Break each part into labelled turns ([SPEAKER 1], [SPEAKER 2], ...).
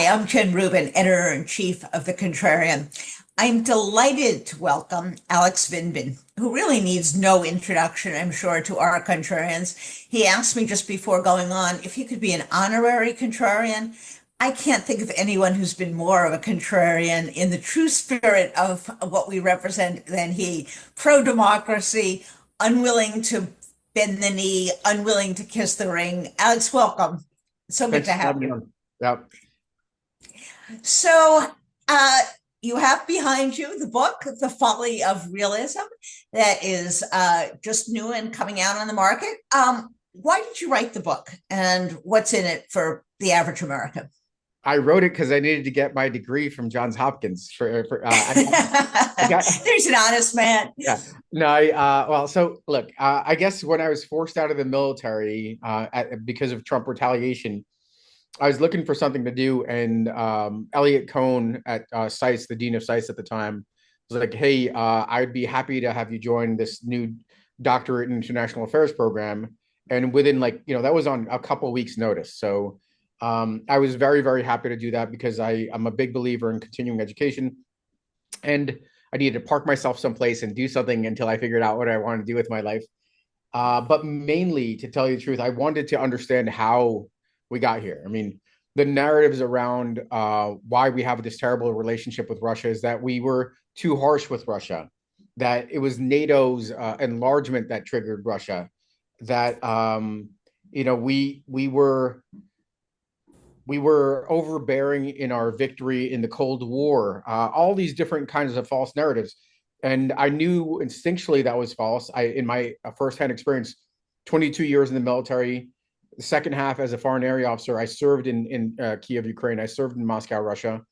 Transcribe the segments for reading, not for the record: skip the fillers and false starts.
[SPEAKER 1] Hi, I'm Jen Rubin, editor-in-chief of The Contrarian. I'm delighted to welcome Alex Vindman, who really needs no introduction, I'm sure, to our contrarians. He asked me just before going on if he could be an honorary contrarian. I can't think of anyone who's been more of a contrarian in the true spirit of what we represent than he. Pro-democracy, unwilling to bend the knee, unwilling to kiss the ring. Alex, welcome. So good
[SPEAKER 2] Thanks
[SPEAKER 1] to
[SPEAKER 2] for
[SPEAKER 1] have
[SPEAKER 2] having me
[SPEAKER 1] you.
[SPEAKER 2] on. Yeah,
[SPEAKER 1] So, uh, you have behind you the book, The Folly of Realism, that is just new and coming out on the market. Why did you write the book and what's in it for the average American?
[SPEAKER 2] I wrote it because I needed to get my degree from Johns Hopkins. I got
[SPEAKER 1] There's an honest man.
[SPEAKER 2] yeah. No, well, so look, I guess when I was forced out of the military because of Trump retaliation, I was looking for something to do, and Elliot Cohn at SAIS, the dean of SAIS at the time, was like, "Hey, I'd be happy to have you join this new doctorate in international affairs program." And within that was on a couple of weeks' notice. So I was very, very happy to do that because I'm a big believer in continuing education, and I needed to park myself someplace and do something until I figured out what I wanted to do with my life. But mainly, to tell you the truth, I wanted to understand how we got here. I mean, the narratives around why we have this terrible relationship with Russia is that we were too harsh with Russia, that it was NATO's enlargement that triggered Russia, that we were overbearing in our victory in the Cold War, all these different kinds of false narratives. And I knew instinctually that was false. In my firsthand experience, 22 years in the military, the second half as a foreign area officer, I served in Kiev, Ukraine. I served in Moscow, Russia.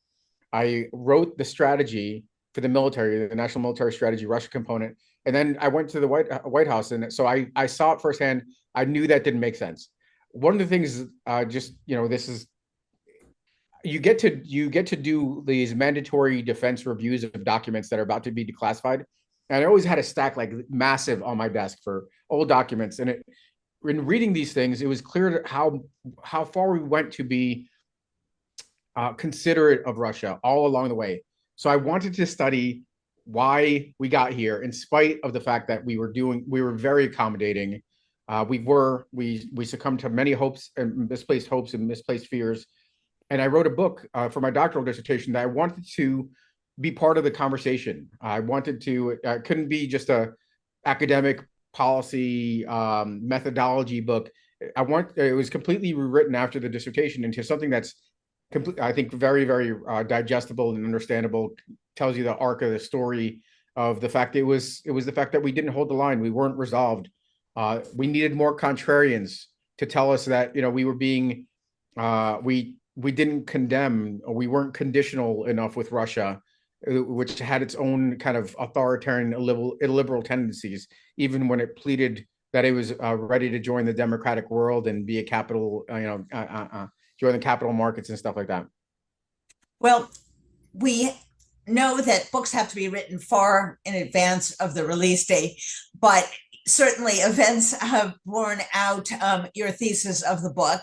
[SPEAKER 2] I wrote the strategy for the military, the national military strategy, Russia component. And then I went to the White House. And so I saw it firsthand. I knew that didn't make sense. One of the things, this is you get to do these mandatory defense reviews of documents that are about to be declassified. And I always had a stack like massive on my desk for old documents. And in reading these things, it was clear how far we went to be considerate of Russia all along the way. So I wanted to study why we got here, in spite of the fact that we were very accommodating. We succumbed to many hopes and misplaced fears, and I wrote a book for my doctoral dissertation that I wanted to be part of the conversation. I wanted to couldn't be just a academic policy methodology book. It was completely rewritten after the dissertation into something that's I think very, very digestible and understandable. Tells you the arc of the story of the fact it was the fact that we didn't hold the line, we weren't resolved. We needed more contrarians to tell us that we were being we didn't condemn, or we weren't conditional enough with Russia, which had its own kind of authoritarian illiberal tendencies, even when it pleaded that it was ready to join the democratic world and be a capital, join the capital markets and stuff like that.
[SPEAKER 1] Well, we know that books have to be written far in advance of the release date, but certainly events have borne out your thesis of the book.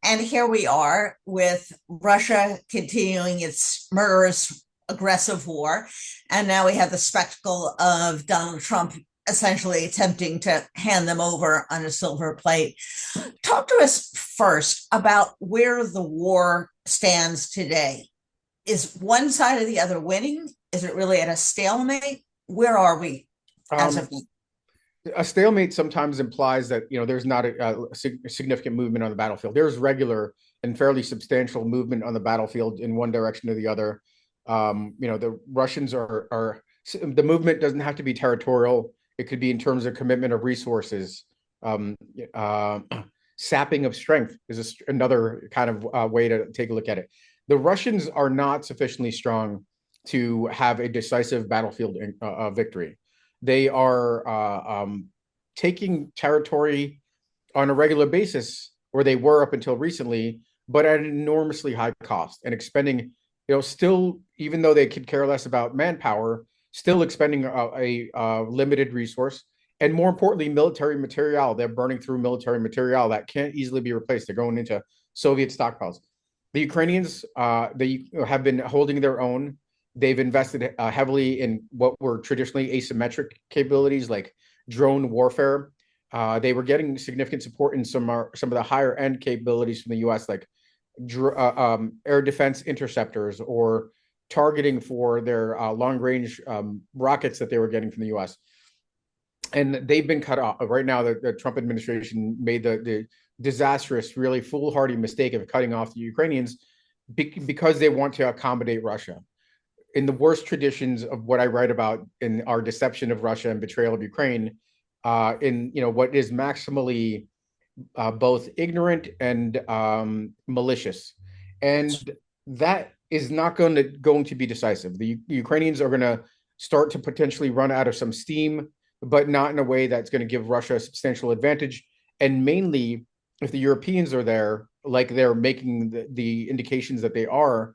[SPEAKER 1] And here we are with Russia continuing its murderous, aggressive war. And now we have the spectacle of Donald Trump essentially attempting to hand them over on a silver plate. Talk to us first about where the war stands today. Is one side or the other winning? Is it really at a stalemate? Where are we as
[SPEAKER 2] Um,
[SPEAKER 1] of
[SPEAKER 2] a stalemate sometimes implies that there's not a significant movement on the battlefield. There's regular and fairly substantial movement on the battlefield in one direction or the other. The Russians are the movement doesn't have to be territorial. It could be in terms of commitment of resources. Um, uh, Sapping of strength is another kind of way to take a look at it. The Russians are not sufficiently strong to have a decisive battlefield victory. They are taking territory on a regular basis, or they were up until recently, but at an enormously high cost, and expending, still, even though they could care less about manpower, still expending a limited resource. And more importantly, military material. They're burning through military material that can't easily be replaced. They're going into Soviet stockpiles. The Ukrainians, they have been holding their own. They've invested heavily in what were traditionally asymmetric capabilities like drone warfare. They were getting significant support in some of the higher end capabilities from the U.S., like air defense interceptors or targeting for their long range rockets that they were getting from the U.S. And they've been cut off. Right now, the Trump administration made the disastrous, really foolhardy mistake of cutting off the Ukrainians because they want to accommodate Russia. In the worst traditions of what I write about in our deception of Russia and betrayal of Ukraine, in what is maximally both ignorant and malicious, and that is not going to be decisive. The Ukrainians are going to start to potentially run out of some steam, but not in a way that's going to give Russia a substantial advantage. And mainly, if the Europeans are there, like they're making the indications that they are,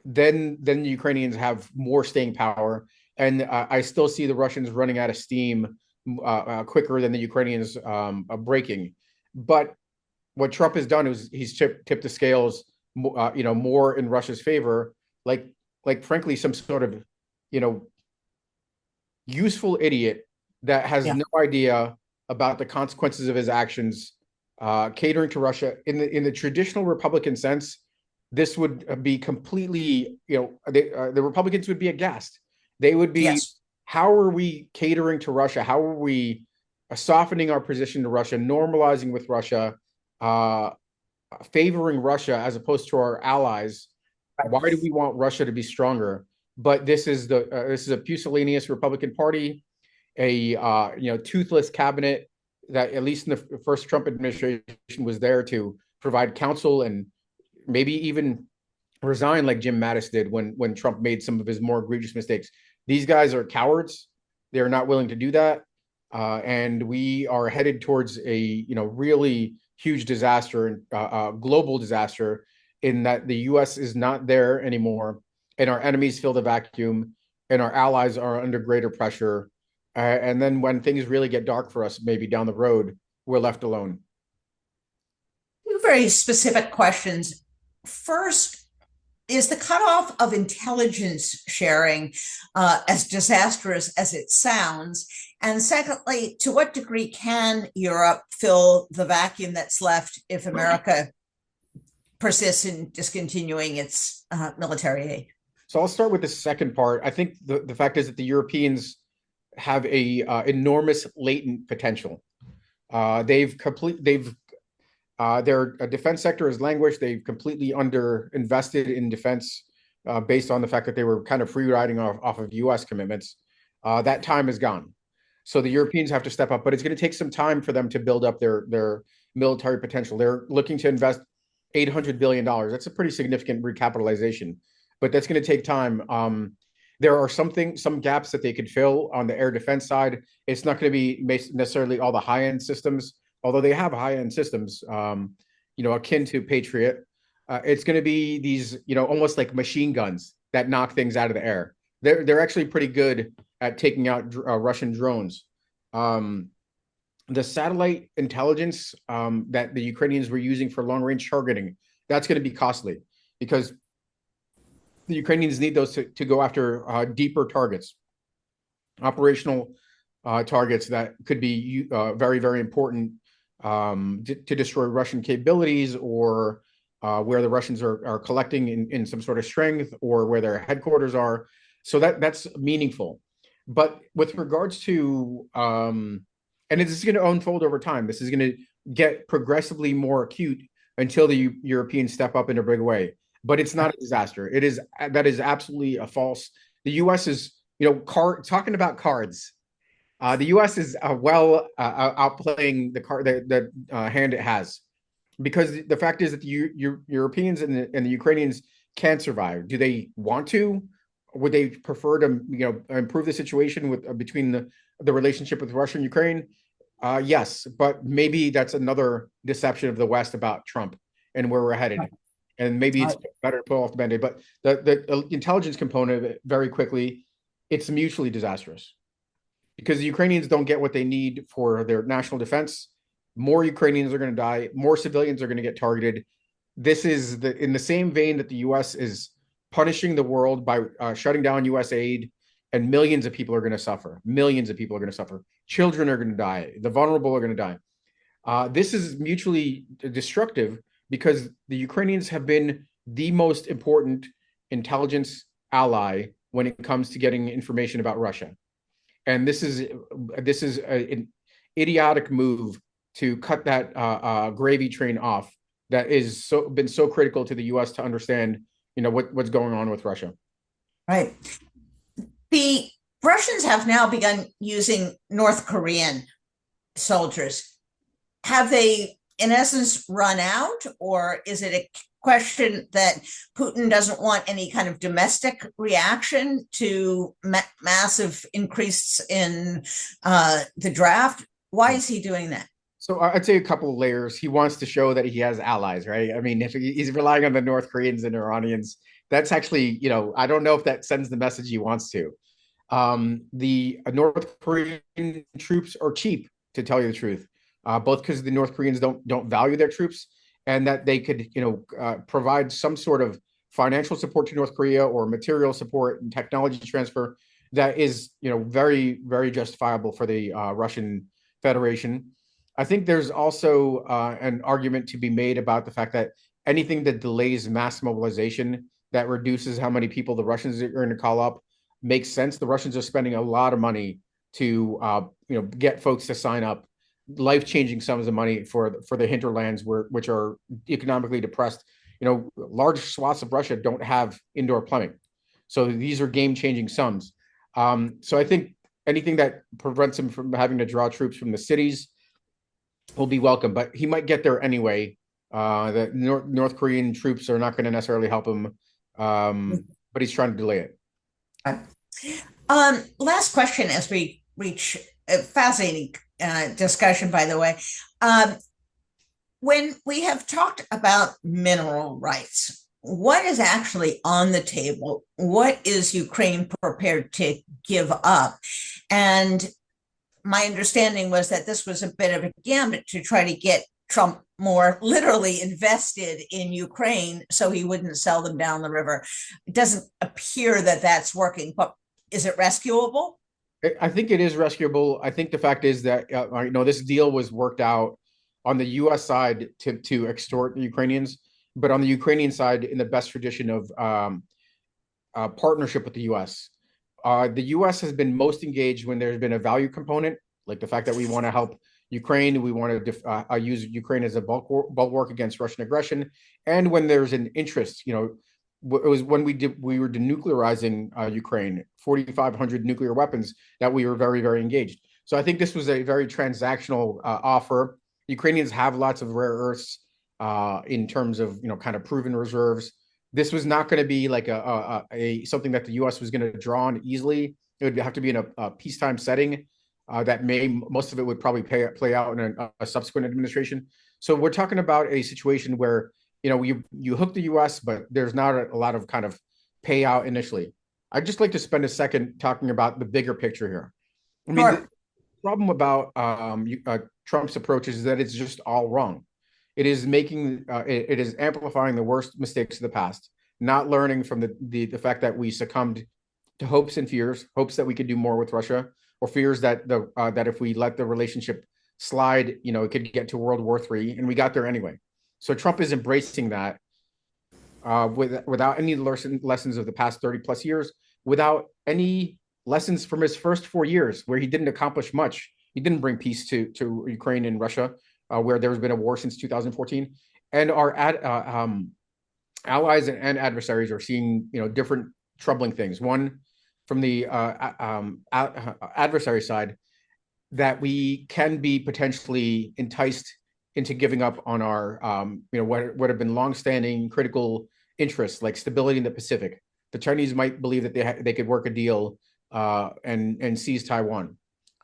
[SPEAKER 2] then the Ukrainians have more staying power. And I still see the Russians running out of steam quicker than the Ukrainians breaking. But what Trump has done is he's tipped the scales, more in Russia's favor. Like frankly, some sort of, useful idiot that has no idea about the consequences of his actions, catering to Russia in the traditional Republican sense. This would be completely, the Republicans would be aghast. They would be,
[SPEAKER 1] Yes.
[SPEAKER 2] how are we catering to Russia? How are we softening our position to Russia, normalizing with Russia, favoring Russia as opposed to our allies? Why do we want Russia to be stronger? But this is a pusillanimous Republican Party, a toothless cabinet that, at least in the first Trump administration, was there to provide counsel and maybe even resign like Jim Mattis did when Trump made some of his more egregious mistakes. These guys are cowards. They're not willing to do that. And we are headed towards a really huge disaster, global disaster, in that the U.S. is not there anymore, and our enemies fill the vacuum, and our allies are under greater pressure. And then when things really get dark for us, maybe down the road, we're left alone.
[SPEAKER 1] Two very specific questions. First, is the cutoff of intelligence sharing as disastrous as it sounds? And secondly, to what degree can Europe fill the vacuum that's left if America persists in discontinuing its military aid?
[SPEAKER 2] So I'll start with the second part. I think the fact is that the Europeans have a enormous latent potential. Their defense sector has languished. They've completely underinvested in defense based on the fact that they were kind of free riding off of U.S. commitments. That time is gone. So the Europeans have to step up, but it's going to take some time for them to build up their military potential. They're looking to invest $800 billion. That's a pretty significant recapitalization, but that's going to take time. There are some gaps that they could fill on the air defense side. It's not going to be necessarily all the high-end systems, although they have high-end systems, akin to Patriot. It's going to be these, almost like machine guns that knock things out of the air. They're actually pretty good at taking out Russian drones. The satellite intelligence that the Ukrainians were using for long-range targeting, that's going to be costly because the Ukrainians need those to go after deeper targets, operational targets that could be very, very important to destroy Russian capabilities, or where the Russians are collecting in some sort of strength, or where their headquarters are. So that's meaningful. But with regards to, and this is going to unfold over time, this is going to get progressively more acute until the Europeans step up in a big way. But it's not a disaster. That is absolutely a false. The U.S. is, talking about cards. The U.S. is outplaying the hand it has, because the fact is that the Europeans and the Ukrainians can't survive. Do they want to? Would they prefer to improve the situation between the relationship with Russia and Ukraine? Yes, but maybe that's another deception of the West about Trump and where we're headed. And maybe it's better to pull off the Band-Aid. But the intelligence component of it, very quickly, it's mutually disastrous, because the Ukrainians don't get what they need for their national defense. More Ukrainians are going to die. More civilians are going to get targeted. this is in the same vein that the U.S. is punishing the world by shutting down U.S. aid, and millions of people are going to suffer. Millions of people are going to suffer. Children are going to die. The vulnerable are going to die. This is mutually destructive because the Ukrainians have been the most important intelligence ally when it comes to getting information about Russia. And this is an idiotic move to cut that gravy train off that is been so critical to the U.S. to understand, what's going on with Russia.
[SPEAKER 1] Right. The Russians have now begun using North Korean soldiers. Have they, in essence, run out, or is it a question that Putin doesn't want any kind of domestic reaction to massive increase in the draft? Why is he doing that?
[SPEAKER 2] So I'd say a couple of layers. He wants to show that he has allies, right? I mean, if he's relying on the North Koreans and Iranians, that's actually, I don't know if that sends the message he wants to. The North Korean troops are cheap, to tell you the truth, both because the North Koreans don't value their troops, and that they could, provide some sort of financial support to North Korea or material support and technology transfer that is, very, very justifiable for the Russian Federation. I think there's also an argument to be made about the fact that anything that delays mass mobilization, that reduces how many people the Russians are going to call up, makes sense. The Russians are spending a lot of money to get folks to sign up, life-changing sums of money for the hinterlands which are economically depressed. Large swaths of Russia don't have indoor plumbing, so these are game-changing sums. So I think anything that prevents him from having to draw troops from the cities will be welcome, but he might get there anyway. The North Korean troops are not going to necessarily help him, but he's trying to delay it.
[SPEAKER 1] Last question as we reach a fascinating discussion, by the way. When we have talked about mineral rights, what is actually on the table? What is Ukraine prepared to give up? And my understanding was that this was a bit of a gambit to try to get Trump more literally invested in Ukraine so he wouldn't sell them down the river. It doesn't appear that that's working, but is it rescuable?
[SPEAKER 2] I think it is rescuable. I think the fact is that this deal was worked out on the U.S. side to extort the Ukrainians, but on the Ukrainian side, in the best tradition of partnership with the U.S. The U.S. has been most engaged when there's been a value component, like the fact that we want to help Ukraine, we want to use Ukraine as a bulwark against Russian aggression, and when there's an interest, it was when we were denuclearizing Ukraine, 4,500 nuclear weapons, that we were very, very engaged. So I think this was a very transactional offer. Ukrainians have lots of rare earths in terms of kind of proven reserves. This was not going to be like a something that the U.S. was going to draw on easily. It would have to be in a peacetime setting. That most of it would probably play out in a subsequent administration. So we're talking about a situation where you hook the U.S., but there's not a lot of kind of payout initially. I'd just like to spend a second talking about the bigger picture here. I mean, the problem about Trump's approach is that it's just all wrong. It is it is amplifying the worst mistakes of the past, not learning from the fact that we succumbed to hopes and fears, hopes that we could do more with Russia, or fears that that if we let the relationship slide, it could get to World War III, and we got there anyway. So Trump is embracing that without any lessons of the past 30 plus years, without any lessons from his first 4 years where he didn't accomplish much. He didn't bring peace to Ukraine and Russia, where there has been a war since 2014. And our allies and adversaries are seeing different troubling things. One, from the adversary side, that we can be potentially enticed into giving up on our what have been longstanding critical interests, like stability in the Pacific. The Chinese might believe that they could work a deal and seize Taiwan.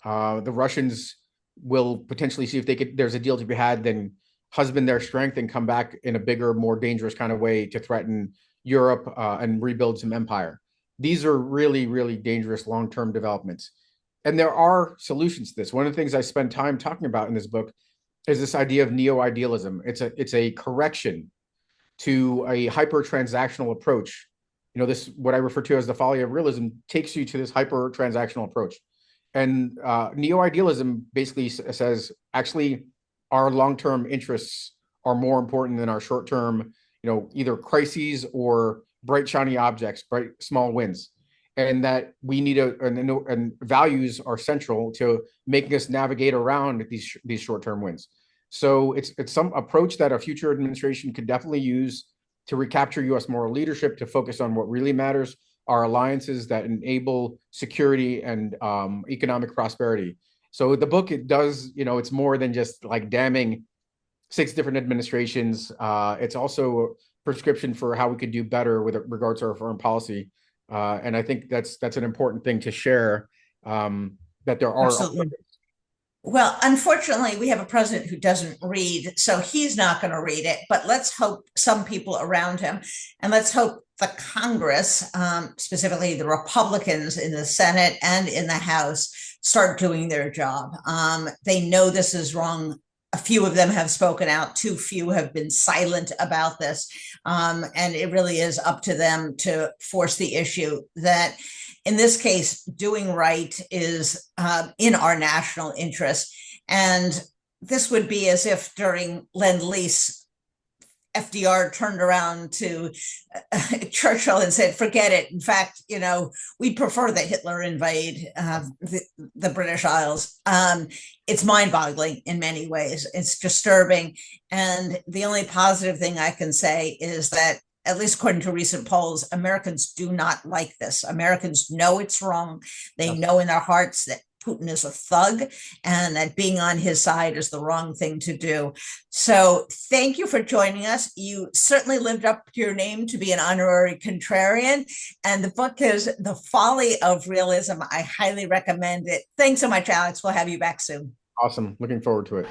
[SPEAKER 2] The Russians will potentially see if there's a deal to be had, then husband their strength and come back in a bigger, more dangerous kind of way to threaten Europe and rebuild some empire. These are really, really dangerous long-term developments. And there are solutions to this. One of the things I spend time talking about in this book is this idea of neo-idealism. It's a correction to a hyper transactional approach. This, what I refer to as the folly of realism, takes you to this hyper transactional approach. And neo-idealism basically says, actually, our long-term interests are more important than our short-term, either crises or bright, shiny objects, bright, small wins. And that we need and values are central to making us navigate around these short-term wins. So it's some approach that a future administration could definitely use to recapture U.S. moral leadership, to focus on what really matters, our alliances that enable security and economic prosperity. So the book, it does, it's more than just like damning 6 different administrations. It's also a prescription for how we could do better with regards to our foreign policy. And I think that's an important thing to share, that there are.
[SPEAKER 1] Absolutely. Well, unfortunately, we have a president who doesn't read, so he's not going to read it. But let's hope some people around him, and let's hope the Congress, specifically the Republicans in the Senate and in the House, start doing their job. They know this is wrong. A few of them have spoken out. Too few have been silent about this. And it really is up to them to force the issue that, in this case, doing right is in our national interest. And this would be as if during Lend-Lease, FDR turned around to Churchill and said, forget it. In fact, we prefer that Hitler invade the British Isles. It's mind-boggling in many ways. It's disturbing. And the only positive thing I can say is that, at least according to recent polls, Americans do not like this. Americans know it's wrong. They know in their hearts that Putin is a thug and that being on his side is the wrong thing to do. So thank you for joining us. You certainly lived up to your name to be an honorary contrarian. And the book is The Folly of Realism. I highly recommend it. Thanks so much, Alex. We'll have you back soon.
[SPEAKER 2] Awesome. Looking forward to it.